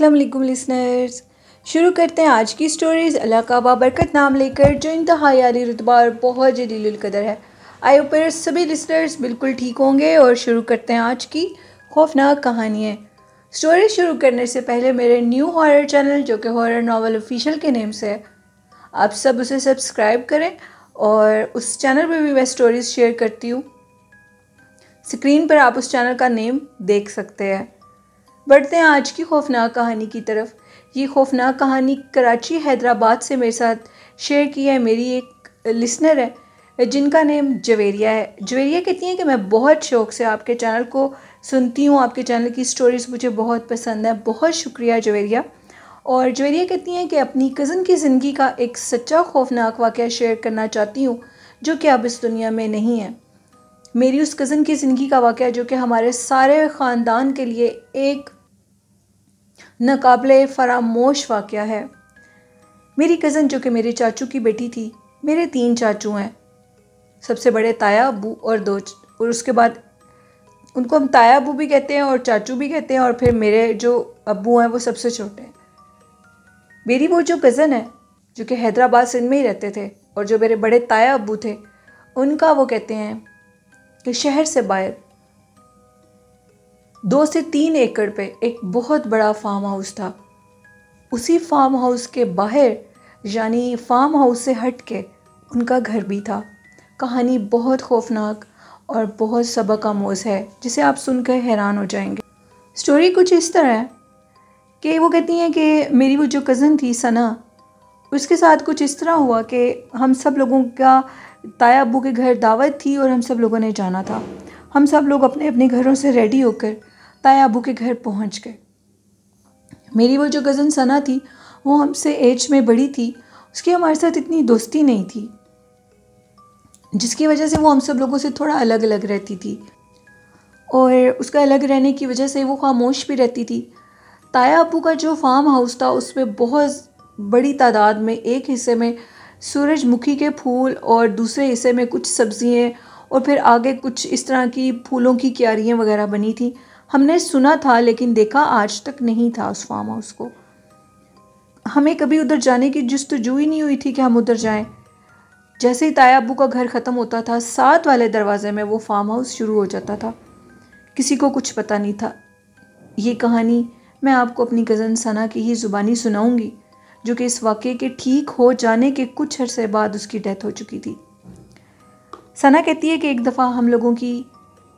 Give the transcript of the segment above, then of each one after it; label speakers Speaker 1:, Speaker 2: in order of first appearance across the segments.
Speaker 1: अस्सलाम वालेकुम लिसनर्स। शुरू करते हैं आज की स्टोरीज़ अल्लाह का बाबरकत नाम लेकर, जो इंतहाई आली रुतबा और बहुत जलीलुल कदर है। आई ऊपर सभी लिसनर्स बिल्कुल ठीक होंगे और शुरू करते हैं आज की खौफनाक कहानियाँ। स्टोरी शुरू करने से पहले मेरे न्यू हॉरर चैनल जो कि हॉरर नॉवल ऑफिशियल के नेम से है, आप सब उसे सब्सक्राइब करें और उस चैनल पर भी मैं स्टोरीज़ शेयर करती हूँ। स्क्रीन पर आप उस चैनल का नेम देख सकते हैं। बढ़ते हैं आज की खौफनाक कहानी की तरफ। ये खौफनाक कहानी कराची हैदराबाद से मेरे साथ शेयर की है मेरी एक लिसनर है जिनका नेम जवेरिया है। जवेरिया कहती हैं कि मैं बहुत शौक़ से आपके चैनल को सुनती हूँ, आपके चैनल की स्टोरीज़ मुझे बहुत पसंद है। बहुत शुक्रिया जवेरिया। और जवेरिया कहती हैं कि अपनी कज़न की ज़िंदगी का एक सच्चा खौफनाक वाक़या शेयर करना चाहती हूँ जो कि अब इस दुनिया में नहीं है। मेरी उस कज़न की ज़िंदगी का वाक़या जो कि हमारे सारे ख़ानदान के लिए एक नाकाबिले फरामोश वाक़या है। मेरी कज़न जो कि मेरे चाचू की बेटी थी, मेरे 3 चाचू हैं, सबसे बड़े ताया अब्बू और उसके बाद उनको हम ताया अब्बू भी कहते हैं और चाचू भी कहते हैं, और फिर मेरे जो अब्बू हैं वो सबसे छोटे हैं। मेरी वो जो कज़न है जो कि हैदराबाद सिंध में ही रहते थे, और जो मेरे बड़े ताया अब्बू थे उनका वो कहते हैं कि शहर से बाहर 2 से 3 एकड़ पे एक बहुत बड़ा फार्म हाउस था। उसी फार्म हाउस के बाहर यानी फार्म हाउस से हट के उनका घर भी था। कहानी बहुत खौफनाक और बहुत सबक आमोज़ है जिसे आप सुनकर हैरान हो जाएंगे। स्टोरी कुछ इस तरह है कि वो कहती हैं कि मेरी वो जो कज़न थी सना, उसके साथ कुछ इस तरह हुआ कि हम सब लोगों का ताया अब्बू के घर दावत थी और हम सब लोगों ने जाना था। हम सब लोग अपने अपने घरों से रेडी होकर ताया अब्बू के घर पहुंच गए। मेरी वो जो कज़न सना थी वो हमसे एज में बड़ी थी, उसकी हमारे साथ इतनी दोस्ती नहीं थी, जिसकी वजह से वो हम सब लोगों से थोड़ा अलग अलग रहती थी, और उसका अलग रहने की वजह से वो खामोश भी रहती थी। ताया अब्बू का जो फार्म हाउस था उसमें बहुत बड़ी तादाद में एक हिस्से में सूरजमुखी के फूल और दूसरे हिस्से में कुछ सब्जियां और फिर आगे कुछ इस तरह की फूलों की क्यारियाँ वगैरह बनी थी। हमने सुना था लेकिन देखा आज तक नहीं था उस फार्म हाउस को। हमें कभी उधर जाने की जुस्तजू ही नहीं हुई थी कि हम उधर जाएं। जैसे ही ताया अब्बू का घर ख़त्म होता था, साथ वाले दरवाजे में वो फार्म हाउस शुरू हो जाता था। किसी को कुछ पता नहीं था। ये कहानी मैं आपको अपनी कज़न सना की ही ज़ुबानी सुनाऊंगी, जो कि इस वाक़े के ठीक हो जाने के कुछ अरसे बाद उसकी डेथ हो चुकी थी। सना कहती है कि एक दफ़ा हम लोगों की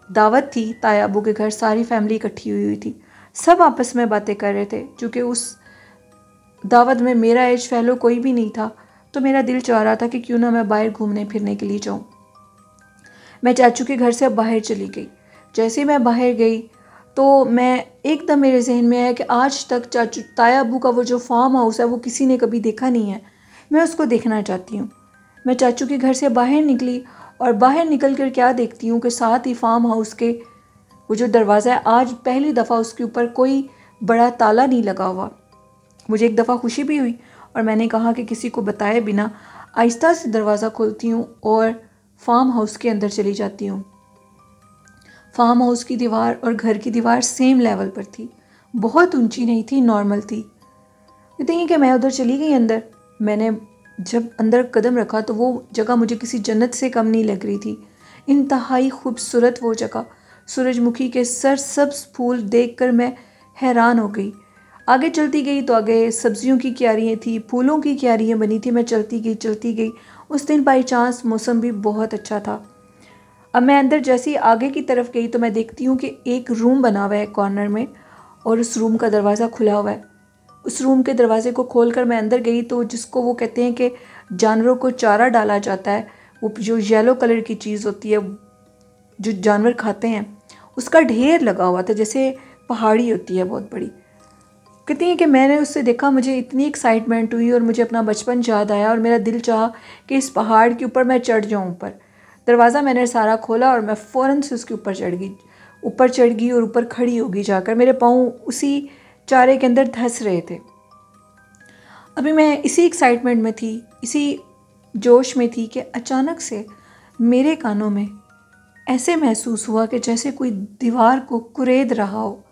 Speaker 1: दावत थी ताया अब्बू के घर, सारी फैमिली इकट्ठी हुई थी, सब आपस में बातें कर रहे थे। चूँकि उस दावत में मेरा एज फैलो कोई भी नहीं था, तो मेरा दिल चाह रहा था कि क्यों ना मैं बाहर घूमने फिरने के लिए जाऊँ। मैं चाचू के घर से बाहर चली गई। जैसे मैं बाहर गई तो मैं एकदम मेरे जहन में आया कि आज तक चाचू ताया अब्बू का वो जो फार्म हाउस है वो किसी ने कभी देखा नहीं है, मैं उसको देखना चाहती हूँ। मैं चाचू के घर से बाहर निकली और बाहर निकल कर क्या देखती हूँ कि साथ ही फार्म हाउस के वो जो दरवाज़ा है, आज पहली दफ़ा उसके ऊपर कोई बड़ा ताला नहीं लगा हुआ। मुझे एक दफ़ा खुशी भी हुई और मैंने कहा कि किसी को बताए बिना आहिस्ता से दरवाज़ा खोलती हूँ और फार्म हाउस के अंदर चली जाती हूँ। फार्म हाउस की दीवार और घर की दीवार सेम लेवल पर थी, बहुत ऊंची नहीं थी, नॉर्मल थी। कहते हैं कि मैं उधर चली गई अंदर। मैंने जब अंदर कदम रखा तो वो जगह मुझे किसी जन्नत से कम नहीं लग रही थी। इंतहाई खूबसूरत वो जगह, सूरजमुखी के सरसब्ज फूल देखकर मैं हैरान हो गई। आगे चलती गई तो आगे सब्जियों की क्यारियाँ थी, फूलों की क्यारियाँ बनी थी। मैं चलती गई। उस दिन बाई चांस मौसम भी बहुत अच्छा था। अब मैं अंदर जैसे ही आगे की तरफ गई तो मैं देखती हूँ कि एक रूम बना हुआ है कॉर्नर में, और उस रूम का दरवाज़ा खुला हुआ है। उस रूम के दरवाजे को खोलकर मैं अंदर गई तो जिसको वो कहते हैं कि जानवरों को चारा डाला जाता है, वो जो येलो कलर की चीज़ होती है जो जानवर खाते हैं, उसका ढेर लगा हुआ था, जैसे पहाड़ी होती है बहुत बड़ी। कहती हैं कि मैंने उससे देखा, मुझे इतनी एक्साइटमेंट हुई और मुझे अपना बचपन याद आया और मेरा दिल चाहा कि इस पहाड़ के ऊपर मैं चढ़ जाऊँ ऊपर। दरवाज़ा मैंने सारा खोला और मैं फ़ौरन से उसके ऊपर चढ़ गई और ऊपर खड़ी हो गई जाकर। मेरे पाँव उसी चारे के अंदर धंस रहे थे। अभी मैं इसी एक्साइटमेंट में थी, इसी जोश में थी कि अचानक से मेरे कानों में ऐसे महसूस हुआ कि जैसे कोई दीवार को कुरेद रहा हो।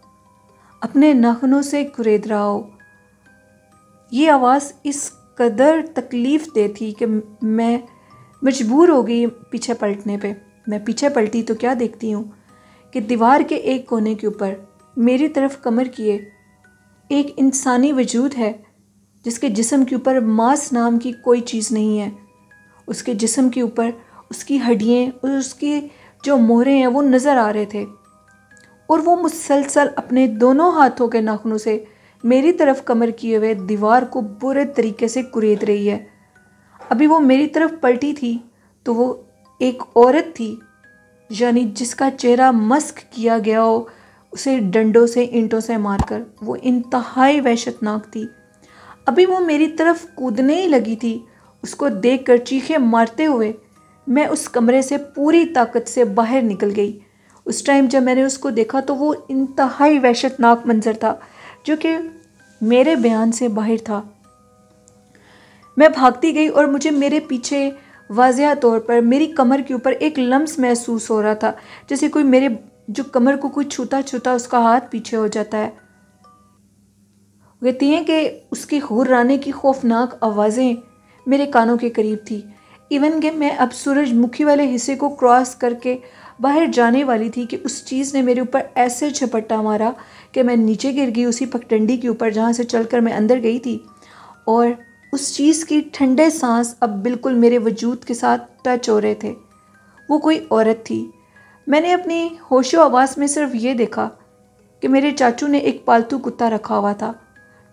Speaker 1: अपने नाखूनों से कुरेद रहा हो। ये आवाज़ इस कदर तकलीफ़ दे थी कि मैं मजबूर हो गई पीछे पलटने पे। मैं पीछे पलटी तो क्या देखती हूँ कि दीवार के एक कोने के ऊपर मेरी तरफ कमर किए एक इंसानी वजूद है, जिसके जिस्म के ऊपर मांस नाम की कोई चीज़ नहीं है। उसके जिस्म के ऊपर उसकी हड्डियाँ और उसकी जो मोहरें हैं वो नज़र आ रहे थे, और वो मुसलसल अपने दोनों हाथों के नाखूनों से मेरी तरफ कमर किए हुए दीवार को बुरे तरीके से कुरेद रही है। अभी वो मेरी तरफ पलटी थी तो वो एक औरत थी, यानी जिसका चेहरा मस्क किया गया हो, उसे डंडों से ईंटों से मारकर। वो इंतहाई वहशतनाक थी। अभी वो मेरी तरफ कूदने ही लगी थी। उसको देखकर चीखें मारते हुए मैं उस कमरे से पूरी ताकत से बाहर निकल गई। उस टाइम जब मैंने उसको देखा तो वो इंतहाई वहशतनाक मंजर था जो कि मेरे बयान से बाहर था। मैं भागती गई और मुझे मेरे पीछे वाज़िया तौर पर मेरी कमर के ऊपर एक लम्स महसूस हो रहा था, जैसे कोई मेरे जो कमर को कोई छूता छूता उसका हाथ पीछे हो जाता है। कहती हैं कि उसकी हुर्राने की खौफनाक आवाज़ें मेरे कानों के करीब थी। इवन कि मैं अब सूरजमुखी वाले हिस्से को क्रॉस करके बाहर जाने वाली थी कि उस चीज़ ने मेरे ऊपर ऐसे झपट्टा मारा कि मैं नीचे गिर गई उसी पगडंडी के ऊपर जहाँ से चलकर मैं अंदर गई थी। और उस चीज़ की ठंडे सांस अब बिल्कुल मेरे वजूद के साथ टच हो रहे थे। वो कोई औरत थी। मैंने अपनी होशो आवाज़ में सिर्फ ये देखा कि मेरे चाचू ने एक पालतू कुत्ता रखा हुआ था,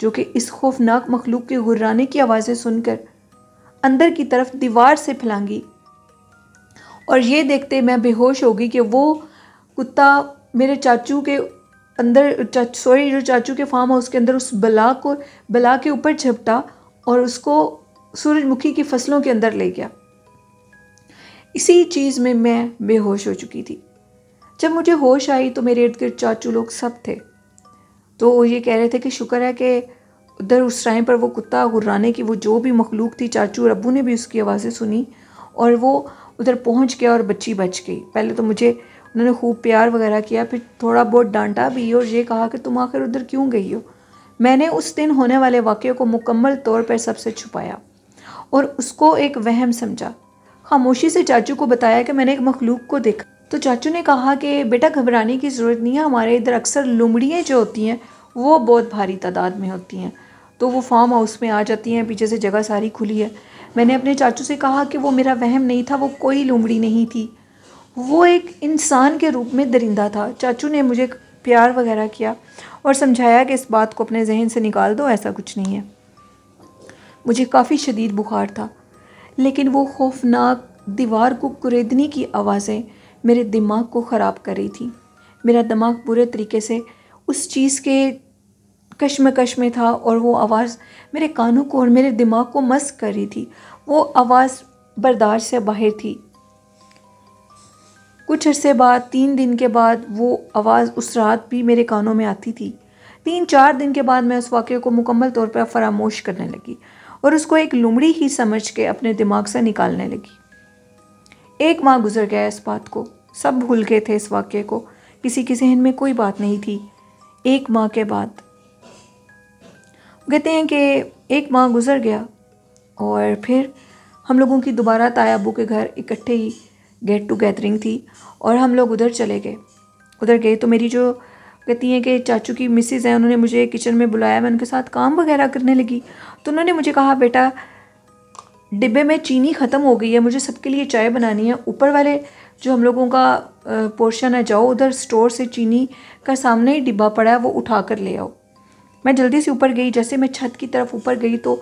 Speaker 1: जो कि इस खौफनाक मखलूक के गुर्राने की आवाज़ें सुनकर अंदर की तरफ दीवार से फलांगी। और ये देखते मैं बेहोश हो गई कि वो कुत्ता मेरे चाचू के अंदर जो चाचू के फार्म हाउस के अंदर उस बला के ऊपर झपटा और उसको सूरजमुखी की फसलों के अंदर ले गया। इसी चीज़ में मैं बेहोश हो चुकी थी। जब मुझे होश आई तो मेरे इर्द गिर्द चाचू लोग सब थे। तो वो ये कह रहे थे कि शुक्र है कि उधर उस टाइम पर वो कुत्ता गुर्राने की वो जो भी मखलूक थी, चाचू और अब्बू ने भी उसकी आवाज़ें सुनी और वो उधर पहुंच गया और बच्ची बच गई। पहले तो मुझे उन्होंने खूब प्यार वगैरह किया, फिर थोड़ा बहुत डांटा भी और ये कहा कि तुम आखिर उधर क्यों गई हो। मैंने उस दिन होने वाले वाक़े को मुकम्मल तौर पर सबसे छुपाया और उसको एक वहम समझा। खामोशी से चाचू को बताया कि मैंने एक मखलूक को देखा। तो चाचू ने कहा कि बेटा घबराने की ज़रूरत नहीं है, हमारे इधर अक्सर लुमड़ियाँ जो होती हैं वो बहुत भारी तादाद में होती हैं, तो वो फार्म हाउस में आ जाती हैं, पीछे से जगह सारी खुली है। मैंने अपने चाचू से कहा कि वो मेरा वहम नहीं था, वो कोई लुमड़ी नहीं थी, वो एक इंसान के रूप में दरिंदा था। चाचू ने मुझे प्यार वगैरह किया और समझाया कि इस बात को अपने जहन से निकाल दो, ऐसा कुछ नहीं है। मुझे काफ़ी शदीद बुखार था, लेकिन वो खौफनाक दीवार को कुरेदने की आवाज़ें मेरे दिमाग को ख़राब कर रही थी। मेरा दिमाग बुरे तरीके से उस चीज़ के कश्मकश में था और वो आवाज़ मेरे कानों को और मेरे दिमाग को मस्त कर रही थी। वो आवाज़ बर्दाश्त से बाहर थी। कुछ अरसे बाद, 3 दिन के बाद वो आवाज़ उस रात भी मेरे कानों में आती थी। 3-4 दिन के बाद मैं उस वाक़े को मुकम्मल तौर पर फरामोश करने लगी और उसको एक लुमड़ी ही समझ के अपने दिमाग से निकालने लगी। 1 माह गुजर गया इस बात को, सब भूल गए थे इस वाक़े को, किसी के जहन में कोई बात नहीं थी। 1 माह के बाद कहते हैं कि 1 माह गुजर गया और फिर हम लोगों की दोबारा ताया अब्बू के घर इकट्ठे ही गेट टू गैदरिंग थी और हम लोग उधर चले गए। उधर गए तो मेरी जो कहती हैं कि चाचू की मिसेज़ हैं, उन्होंने मुझे किचन में बुलाया। मैं उनके साथ काम वगैरह करने लगी तो उन्होंने मुझे कहा, बेटा डिब्बे में चीनी ख़त्म हो गई है, मुझे सबके लिए चाय बनानी है। ऊपर वाले जो हम लोगों का पोर्शन है, जाओ उधर स्टोर से चीनी का सामने ही डिब्बा पड़ा है, वो उठा कर ले आओ। मैं जल्दी से ऊपर गई। जैसे मैं छत की तरफ ऊपर गई तो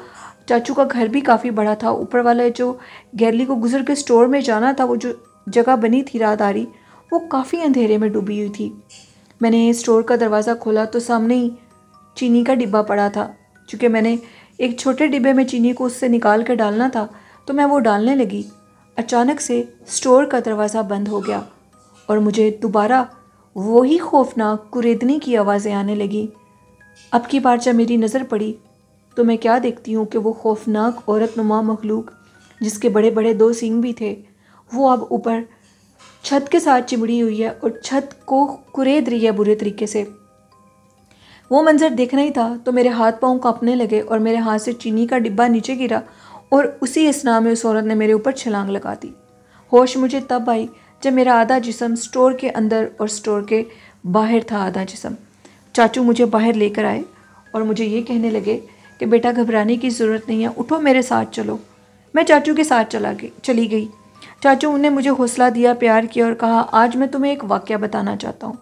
Speaker 1: चाचू का घर भी काफ़ी बड़ा था। ऊपर वाले जो गैलरी को गुजर के स्टोर में जाना था, वो जो जगह बनी थी राहदारी, वो काफ़ी अंधेरे में डूबी हुई थी। मैंने स्टोर का दरवाज़ा खोला तो सामने ही चीनी का डिब्बा पड़ा था। चूँकि मैंने एक छोटे डिब्बे में चीनी को उससे निकाल कर डालना था तो मैं वो डालने लगी। अचानक से स्टोर का दरवाज़ा बंद हो गया और मुझे दोबारा वही खौफनाक कुरेदने की आवाज़ें आने लगी। अब की बार जब मेरी नज़र पड़ी तो मैं क्या देखती हूँ कि वो खौफनाक औरत नुमा मखलूक, जिसके बड़े बड़े 2 सींग भी थे, वो अब ऊपर छत के साथ चिमड़ी हुई है और छत को कुरेद रही है बुरे तरीके से। वो मंजर देखना ही था तो मेरे हाथ पाँव कांपने लगे और मेरे हाथ से चीनी का डिब्बा नीचे गिरा और उसी असना में उस औरत ने मेरे ऊपर छलांग लगा दी। होश मुझे तब आई जब मेरा आधा जिस्म स्टोर के अंदर और स्टोर के बाहर था आधा जिस्म। चाचू मुझे बाहर लेकर आए और मुझे ये कहने लगे कि बेटा घबराने की ज़रूरत नहीं है, उठो मेरे साथ चलो। मैं चाचू के साथ चली गई। चाचू ने मुझे हौसला दिया, प्यार किया और कहा, आज मैं तुम्हें एक वाक़या बताना चाहता हूँ।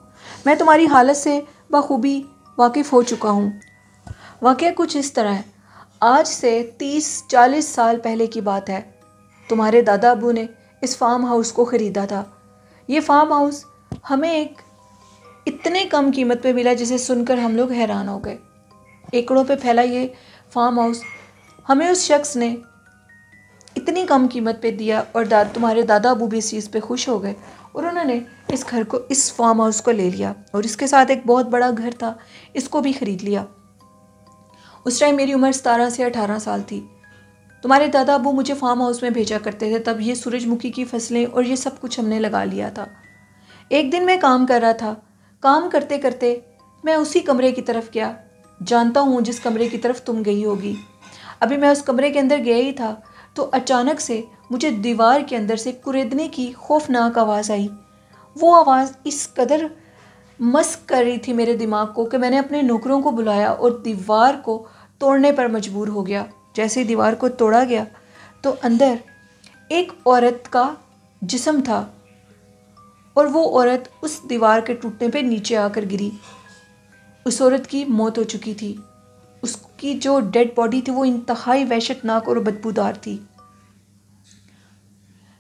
Speaker 1: मैं तुम्हारी हालत से बखूबी वाकिफ़ हो चुका हूँ। वाक़या कुछ इस तरह है। आज से 30-40 साल पहले की बात है। तुम्हारे दादा अबू ने इस फार्म हाउस को ख़रीदा था। ये फार्म हाउस हमें एक इतने कम कीमत पे मिला जिसे सुनकर हम लोग हैरान हो गए। एकड़ों पे फैला ये फार्म हाउस हमें उस शख्स ने इतनी कम कीमत पे दिया और तुम्हारे दादा अबू भी इस चीज़ पे खुश हो गए और उन्होंने इस फार्म हाउस को ले लिया और इसके साथ एक बहुत बड़ा घर था, इसको भी ख़रीद लिया। उस टाइम मेरी उम्र 17 से 18 साल थी। तुम्हारे दादा अबू मुझे फार्म हाउस में भेजा करते थे। तब ये सूरजमुखी की फसलें और ये सब कुछ हमने लगा लिया था। एक दिन मैं काम कर रहा था। काम करते करते मैं उसी कमरे की तरफ गया, जानता हूँ जिस कमरे की तरफ तुम गई होगी। अभी मैं उस कमरे के अंदर गया ही था तो अचानक से मुझे दीवार के अंदर से कुरेदने की खौफनाक आवाज़ आई। वो आवाज़ इस कदर मस्क कर रही थी मेरे दिमाग को कि मैंने अपने नौकरों को बुलाया और दीवार को तोड़ने पर मजबूर हो गया। जैसे दीवार को तोड़ा गया तो अंदर एक औरत का जिस्म था और वो औरत उस दीवार के टूटने पे नीचे आकर गिरी। उस औरत की मौत हो चुकी थी। उसकी जो डेड बॉडी थी वो इंतहाई वहशतनाक और बदबूदार थी।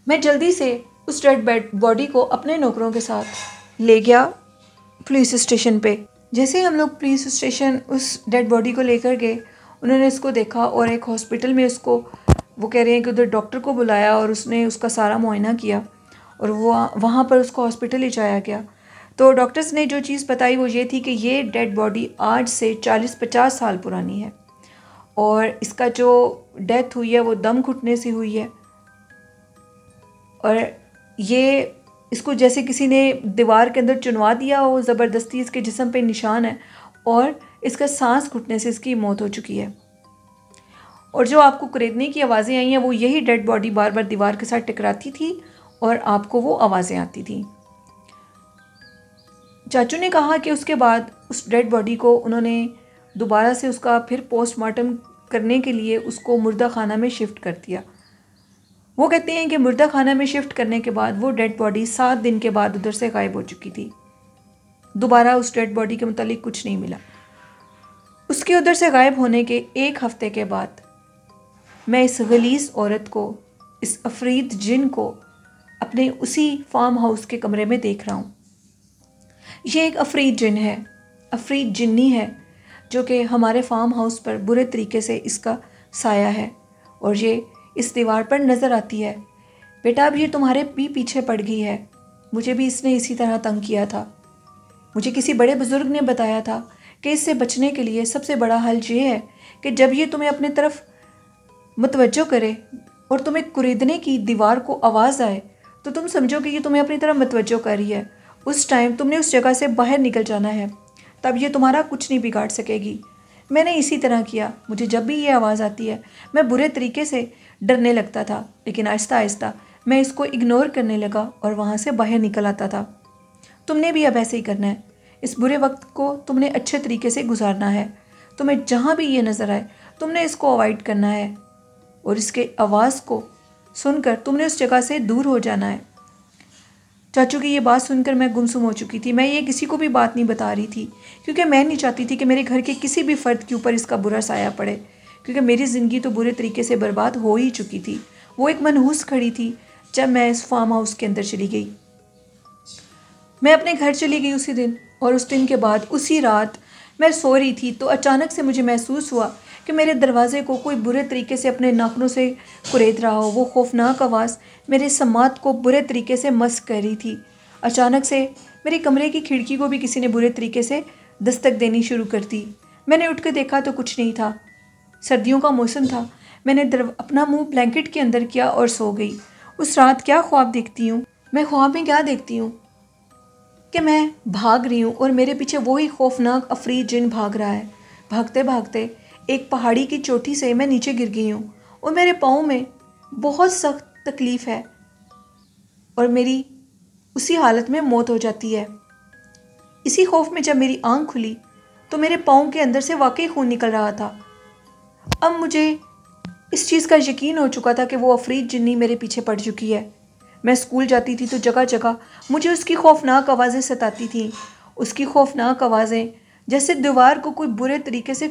Speaker 1: मैं जल्दी से उस डेड बॉडी को अपने नौकरों के साथ ले गया पुलिस स्टेशन पे। जैसे ही हम लोग पुलिस स्टेशन उस डेड बॉडी को लेकर गए, उन्होंने इसको देखा और एक हॉस्पिटल में उसको, वो कह रहे हैं कि उधर डॉक्टर को बुलाया और उसने उसका सारा मुआयना किया और वो वहाँ पर उसको हॉस्पिटल ले जाया गया। तो डॉक्टर्स ने जो चीज़ बताई वो ये थी कि ये डेड बॉडी आज से 40-50 साल पुरानी है और इसका जो डेथ हुई है वो दम घुटने से हुई है और ये इसको जैसे किसी ने दीवार के अंदर चुनवा दिया हो ज़बरदस्ती, इसके जिस्म पे निशान है और इसका सांस घुटने से इसकी मौत हो चुकी है। और जो आपको कुरेदने की आवाज़ें आई हैं वो यही डेड बॉडी बार बार दीवार के साथ टकराती थी और आपको वो आवाज़ें आती थी। चाचू ने कहा कि उसके बाद उस डेड बॉडी को उन्होंने दोबारा से उसका फिर पोस्टमार्टम करने के लिए उसको मुर्दा खाना में शिफ्ट कर दिया। वो कहते हैं कि मुर्दा खाना में शिफ्ट करने के बाद वो डेड बॉडी 7 दिन के बाद उधर से गायब हो चुकी थी। दोबारा उस डेड बॉडी के मुतालिक कुछ नहीं मिला। उसके उधर से गायब होने के 1 हफ्ते के बाद मैं इस गलीज़ औरत को, इस अफरीद जिन को अपने उसी फार्म हाउस के कमरे में देख रहा हूँ। ये एक अफरीद जिन है, अफरीद जिन्नी है जो कि हमारे फार्म हाउस पर बुरे तरीके से इसका साया है और ये इस दीवार पर नज़र आती है। बेटा अब ये तुम्हारे भी पीछे पड़ गई है। मुझे भी इसने इसी तरह तंग किया था। मुझे किसी बड़े बुज़ुर्ग ने बताया था कि इससे बचने के लिए सबसे बड़ा हल ये है कि जब ये तुम्हें अपने तरफ मुतवज्जो करे और तुम्हें कुरेदने की दीवार को आवाज़ आए तो तुम समझो कि ये तुम्हें अपनी तरफ मुतवज्जो कर रही है। उस टाइम तुमने उस जगह से बाहर निकल जाना है, तब ये तुम्हारा कुछ नहीं बिगाड़ सकेगी। मैंने इसी तरह किया। मुझे जब भी ये आवाज़ आती है मैं बुरे तरीके से डरने लगता था, लेकिन आहिस्ता आहिस्ता मैं इसको इग्नोर करने लगा और वहाँ से बाहर निकल आता था। तुमने भी अब ऐसे ही करना है। इस बुरे वक्त को तुमने अच्छे तरीके से गुजारना है। तुम्हें जहाँ भी ये नज़र आए तुमने इसको अवॉइड करना है और इसके आवाज़ को सुनकर तुमने उस जगह से दूर हो जाना है। चाचू की ये बात सुनकर मैं गुमसुम हो चुकी थी। मैं ये किसी को भी बात नहीं बता रही थी क्योंकि मैं नहीं चाहती थी कि मेरे घर के किसी भी फ़र्द के ऊपर इसका बुरा साया पड़े, क्योंकि मेरी ज़िंदगी तो बुरे तरीके से बर्बाद हो ही चुकी थी। वो एक मनहूस खड़ी थी जब मैं इस फार्म हाउस के अंदर चली गई। मैं अपने घर चली गई उसी दिन और उस दिन के बाद उसी रात मैं सो रही थी तो अचानक से मुझे महसूस हुआ कि मेरे दरवाज़े को कोई बुरे तरीके से अपने नाखूनों से कुरेद रहा हो। वो खौफनाक आवाज़ मेरे समात को बुरे तरीके से मस कर रही थी। अचानक से मेरे कमरे की खिड़की को भी किसी ने बुरे तरीके से दस्तक देनी शुरू कर दी। मैंने उठ कर देखा तो कुछ नहीं था। सर्दियों का मौसम था। मैंने अपना मुँह ब्लैंकेट के अंदर किया और सो गई। उस रात क्या ख्वाब देखती हूँ मैं, ख्वाब में क्या देखती हूँ कि मैं भाग रही हूँ और मेरे पीछे वही खौफनाक अफरीद जिन भाग रहा है। भागते भागते एक पहाड़ी की चोटी से मैं नीचे गिर गई हूँ और मेरे पाँव में बहुत सख्त तकलीफ़ है और मेरी उसी हालत में मौत हो जाती है। इसी खौफ में जब मेरी आंख खुली तो मेरे पाँव के अंदर से वाकई खून निकल रहा था। अब मुझे इस चीज़ का यकीन हो चुका था कि वो अफरीद जिन्नी मेरे पीछे पड़ चुकी है। मैं स्कूल जाती थी तो जगह जगह मुझे उसकी खौफनाक आवाज़ें सताती थीं। उसकी खौफनाक आवाज़ें जैसे दीवार को कोई बुरे तरीके से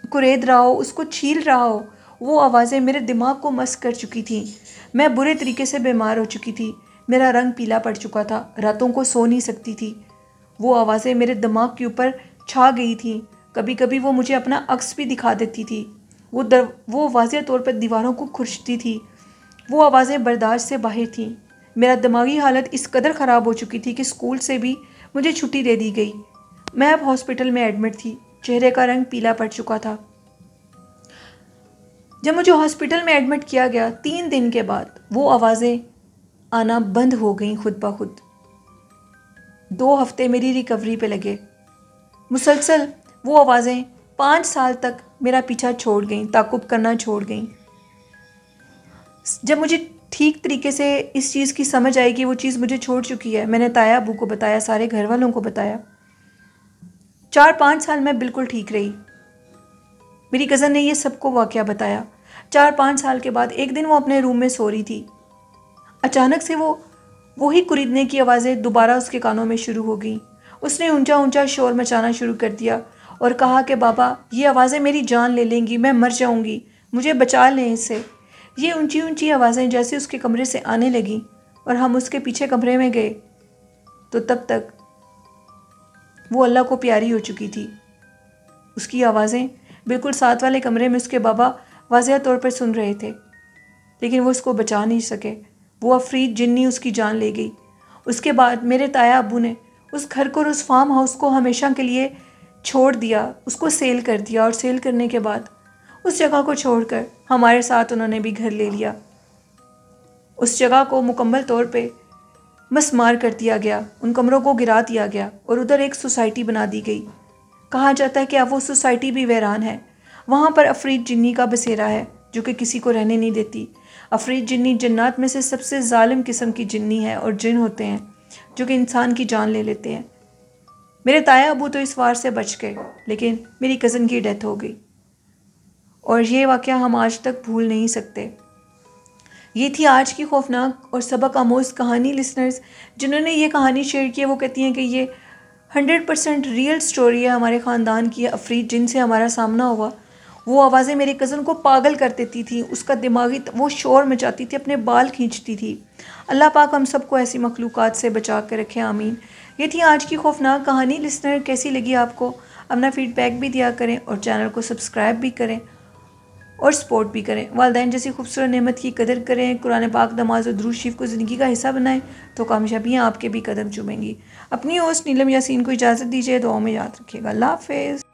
Speaker 1: कुरेद रहा हो, उसको छील रहा हो। वो आवाज़ें मेरे दिमाग को मस कर चुकी थीं। मैं बुरे तरीके से बीमार हो चुकी थी। मेरा रंग पीला पड़ चुका था। रातों को सो नहीं सकती थी। वो आवाज़ें मेरे दिमाग के ऊपर छा गई थीं। कभी कभी वो मुझे अपना अक्स भी दिखा देती थी। वो वाज़ेह तौर पर दीवारों को खुरचती थी। वो आवाज़ें बर्दाश्त से बाहर थीं। मेरा दिमागी हालत इस कदर ख़राब हो चुकी थी कि स्कूल से भी मुझे छुट्टी दे दी गई। मैं अब हॉस्पिटल में एडमिट थी। चेहरे का रंग पीला पड़ चुका था। जब मुझे हॉस्पिटल में एडमिट किया गया 3 दिन के बाद वो आवाज़ें आना बंद हो गईं खुद ब खुद। 2 हफ्ते मेरी रिकवरी पे लगे। मुसलसल वो आवाज़ें 5 साल तक मेरा पीछा छोड़ गईं, ताक़ुब करना छोड़ गईं। जब मुझे ठीक तरीके से इस चीज़ की समझ आई कि वो चीज़ मुझे छोड़ चुकी है, मैंने ताया अबू को बताया, सारे घर वालों को बताया। 4-5 साल मैं बिल्कुल ठीक रही। मेरी कज़न ने ये सबको वाक़या बताया। 4-5 साल के बाद एक दिन वो अपने रूम में सो रही थी। अचानक से वही कुरीदने की आवाज़ें दोबारा उसके कानों में शुरू हो गई। उसने ऊंचा ऊंचा शोर मचाना शुरू कर दिया और कहा कि बाबा, ये आवाज़ें मेरी जान ले लेंगी, मैं मर जाऊंगी, मुझे बचा लें इससे। ये ऊंची ऊंची आवाज़ें जैसे उसके कमरे से आने लगीं और हम उसके पीछे कमरे में गए तो तब तक वो अल्लाह को प्यारी हो चुकी थी। उसकी आवाज़ें बिल्कुल साथ वाले कमरे में उसके बाबा वाज़ेह तौर पर सुन रहे थे, लेकिन वो उसको बचा नहीं सके। वो अफरीद जिन्नी उसकी जान ले गई। उसके बाद मेरे ताया अबू ने उस घर को और उस फार्म हाउस को हमेशा के लिए छोड़ दिया, उसको सेल कर दिया और सेल करने के बाद उस जगह को छोड़कर हमारे साथ उन्होंने भी घर ले लिया। उस जगह को मुकम्मल तौर पे मस्मार कर दिया गया, उन कमरों को गिरा दिया गया और उधर एक सोसाइटी बना दी गई। कहा जाता है कि अब वो सोसाइटी भी वीरान है। वहाँ पर अफरीद जिन्नी का बसेरा है जो कि किसी को रहने नहीं देती। अफरीद जिन्नी जन्नात में से सबसे जालिम किस्म की जिन्नी है और जिन होते हैं जो कि इंसान की जान ले लेते हैं। मेरे ताया अबू तो इस वार से बच गए, लेकिन मेरी कज़न की डेथ हो गई और ये वाक़या हम आज तक भूल नहीं सकते। ये थी आज की खौफनाक और सबक आमोज़ कहानी। लिसनर्स जिन्होंने ये कहानी शेयर की है वो कहती हैं कि ये 100% रियल स्टोरी है हमारे ख़ानदान की। अफरीद जिन से हमारा सामना हुआ। वो आवाज़ें मेरे कज़न को पागल कर देती थी, उसका दिमागी वो शोर मचाती थी, अपने बाल खींचती थी। अल्लाह पाक हम सबको ऐसी मखलूक़ात से बचा कर रखे, आमीन। ये थी आज की खौफनाक कहानी। लिसनर कैसी लगी आपको? अपना फ़ीडबैक भी दिया करें और चैनल को सब्सक्राइब भी करें और सपोर्ट भी करें। वालिदैन जैसी खूबसूरत नेमत की कदर करें। कुरान पाक, नमाज और दुरूद शरीफ को ज़िंदगी का हिस्सा बनाएं तो कामयाबियाँ आपके भी कदम चूमेंगी। अपनी होस्ट नीलम यासीन को इजाज़त दीजिए। दुआओं में याद रखिएगा। अल्लाह हाफ़िज़।